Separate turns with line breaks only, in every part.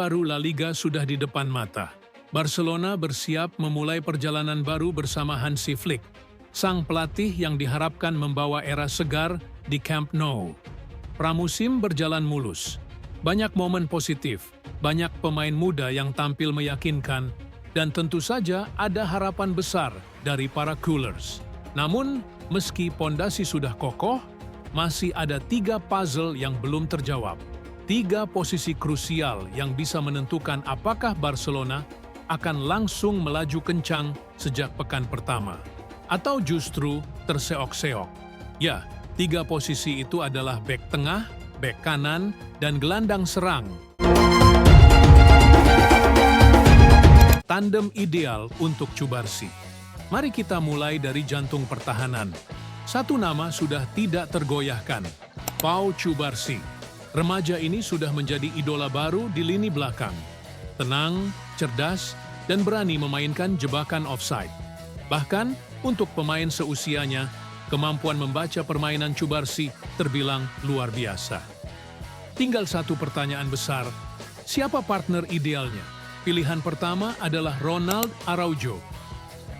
baru La Liga sudah di depan mata. Barcelona bersiap memulai perjalanan baru bersama Hansi Flick, sang pelatih yang diharapkan membawa era segar di Camp Nou. Pramusim berjalan mulus. Banyak momen positif, banyak pemain muda yang tampil meyakinkan, dan tentu saja ada harapan besar dari para Coolers. Namun, meski pondasi sudah kokoh, masih ada 3 puzzle yang belum terjawab. 3 posisi krusial yang bisa menentukan apakah Barcelona akan langsung melaju kencang sejak pekan pertama, atau justru terseok-seok. Ya, 3 posisi itu adalah bek tengah, bek kanan, dan gelandang serang. Tandem ideal untuk Cubarsí. Mari kita mulai dari jantung pertahanan. Satu nama sudah tidak tergoyahkan, Pau Cubarsí. Remaja ini sudah menjadi idola baru di lini belakang. Tenang, cerdas, dan berani memainkan jebakan offside. Bahkan, untuk pemain seusianya, kemampuan membaca permainan Cubarsí terbilang luar biasa. Tinggal satu pertanyaan besar, siapa partner idealnya? Pilihan pertama adalah Ronald Araujo.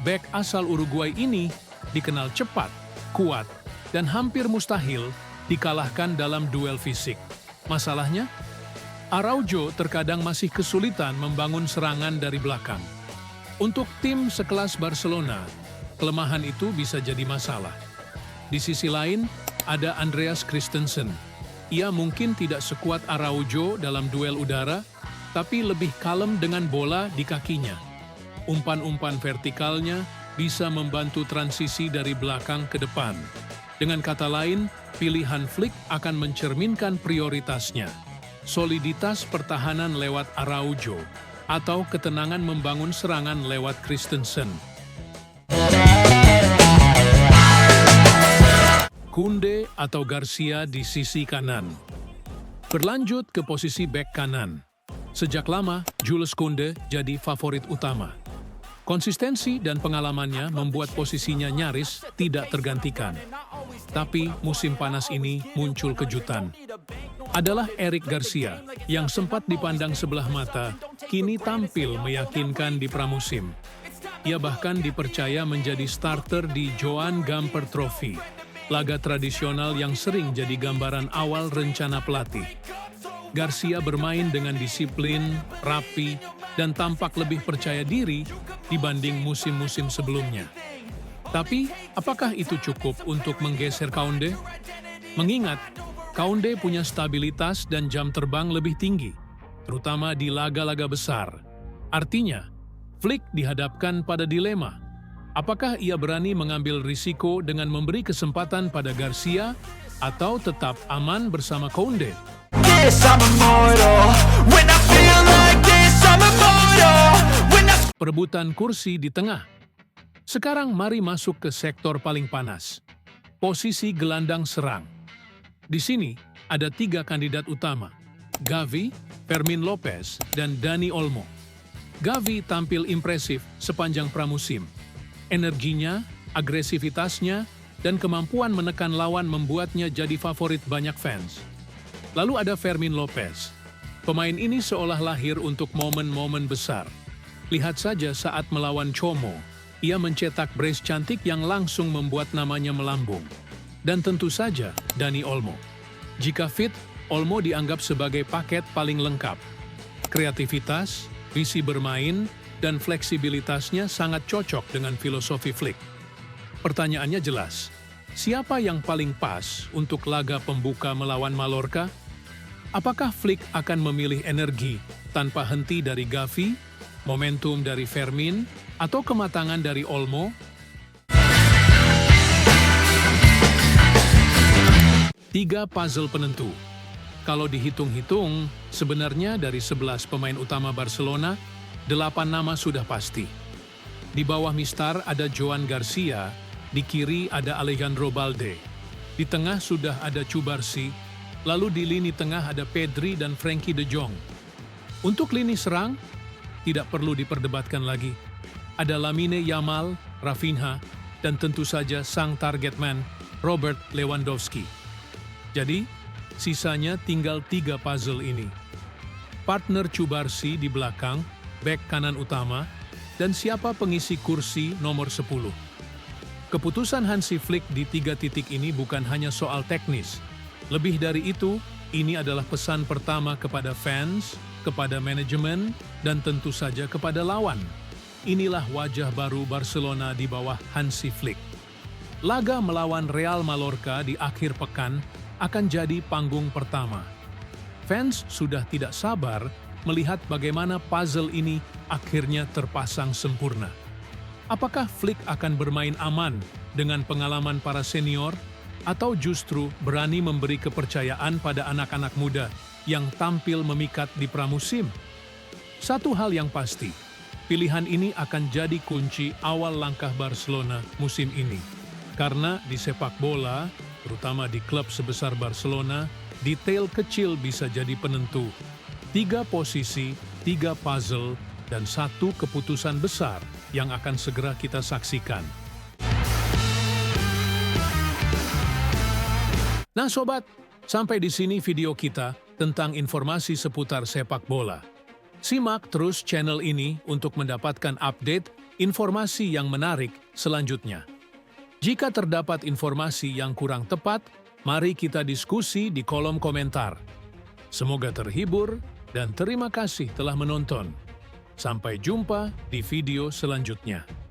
Bek asal Uruguay ini dikenal cepat, kuat, dan hampir mustahil dikalahkan dalam duel fisik. Masalahnya, Araujo terkadang masih kesulitan membangun serangan dari belakang. Untuk tim sekelas Barcelona, kelemahan itu bisa jadi masalah. Di sisi lain, ada Andreas Christensen. Ia mungkin tidak sekuat Araujo dalam duel udara, tapi lebih kalem dengan bola di kakinya. Umpan-umpan vertikalnya bisa membantu transisi dari belakang ke depan. Dengan kata lain, pilihan Flick akan mencerminkan prioritasnya. Soliditas pertahanan lewat Araujo, atau ketenangan membangun serangan lewat Christensen. Koundé atau Garcia di sisi kanan. Berlanjut ke posisi bek kanan. Sejak lama, Jules Koundé jadi favorit utama. Konsistensi dan pengalamannya membuat posisinya nyaris tidak tergantikan. Tapi musim panas ini muncul kejutan. Adalah Eric Garcia, yang sempat dipandang sebelah mata, kini tampil meyakinkan di pramusim. Ia bahkan dipercaya menjadi starter di Joan Gamper Trophy, laga tradisional yang sering jadi gambaran awal rencana pelatih. Garcia bermain dengan disiplin, rapi, dan tampak lebih percaya diri dibanding musim-musim sebelumnya. Tapi, apakah itu cukup untuk menggeser Koundé? Mengingat, Koundé punya stabilitas dan jam terbang lebih tinggi, terutama di laga-laga besar. Artinya, Flick dihadapkan pada dilema. Apakah ia berani mengambil risiko dengan memberi kesempatan pada Garcia atau tetap aman bersama Koundé? Perebutan kursi di tengah. Sekarang mari masuk ke sektor paling panas. Posisi gelandang serang. Di sini ada 3 kandidat utama, Gavi, Fermin Lopez, dan Dani Olmo. Gavi tampil impresif sepanjang pramusim. Energinya, agresivitasnya, dan kemampuan menekan lawan membuatnya jadi favorit banyak fans. Lalu ada Fermin Lopez. Pemain ini seolah lahir untuk momen-momen besar. Lihat saja saat melawan Como, ia mencetak brace cantik yang langsung membuat namanya melambung. Dan tentu saja Dani Olmo. Jika fit, Olmo dianggap sebagai paket paling lengkap. Kreativitas, visi bermain, dan fleksibilitasnya sangat cocok dengan filosofi Flick. Pertanyaannya jelas, siapa yang paling pas untuk laga pembuka melawan Mallorca? Apakah Flick akan memilih energi tanpa henti dari Gavi, momentum dari Fermin, atau kematangan dari Olmo? Tiga puzzle penentu. Kalau dihitung-hitung, sebenarnya dari 11 pemain utama Barcelona, 8 nama sudah pasti. Di bawah mistar ada Joan Garcia, di kiri ada Alejandro Balde. Di tengah sudah ada Cubarsí, lalu di lini tengah ada Pedri dan Frenkie de Jong. Untuk lini serang, tidak perlu diperdebatkan lagi. Ada Lamine Yamal, Rafinha, dan tentu saja sang target man, Robert Lewandowski. Jadi, sisanya tinggal 3 puzzle ini. partner Cubarsi di belakang, bek kanan utama, dan siapa pengisi kursi nomor 10. Keputusan Hansi Flick di 3 titik ini bukan hanya soal teknis. Lebih dari itu, ini adalah pesan pertama kepada fans, kepada manajemen, dan tentu saja kepada lawan. Inilah wajah baru Barcelona di bawah Hansi Flick. Laga melawan Real Mallorca di akhir pekan akan jadi panggung pertama. Fans sudah tidak sabar melihat bagaimana puzzle ini akhirnya terpasang sempurna. Apakah Flick akan bermain aman dengan pengalaman para senior, atau justru berani memberi kepercayaan pada anak-anak muda yang tampil memikat di pramusim? Satu hal yang pasti, pilihan ini akan jadi kunci awal langkah Barcelona musim ini. Karena di sepak bola, terutama di klub sebesar Barcelona, detail kecil bisa jadi penentu. 3 posisi, 3 puzzle, dan 1 keputusan besar yang akan segera kita saksikan. Nah sobat, sampai di sini video kita tentang informasi seputar sepak bola. Simak terus channel ini untuk mendapatkan update informasi yang menarik selanjutnya. Jika terdapat informasi yang kurang tepat, mari kita diskusi di kolom komentar. Semoga terhibur dan terima kasih telah menonton. Sampai jumpa di video selanjutnya.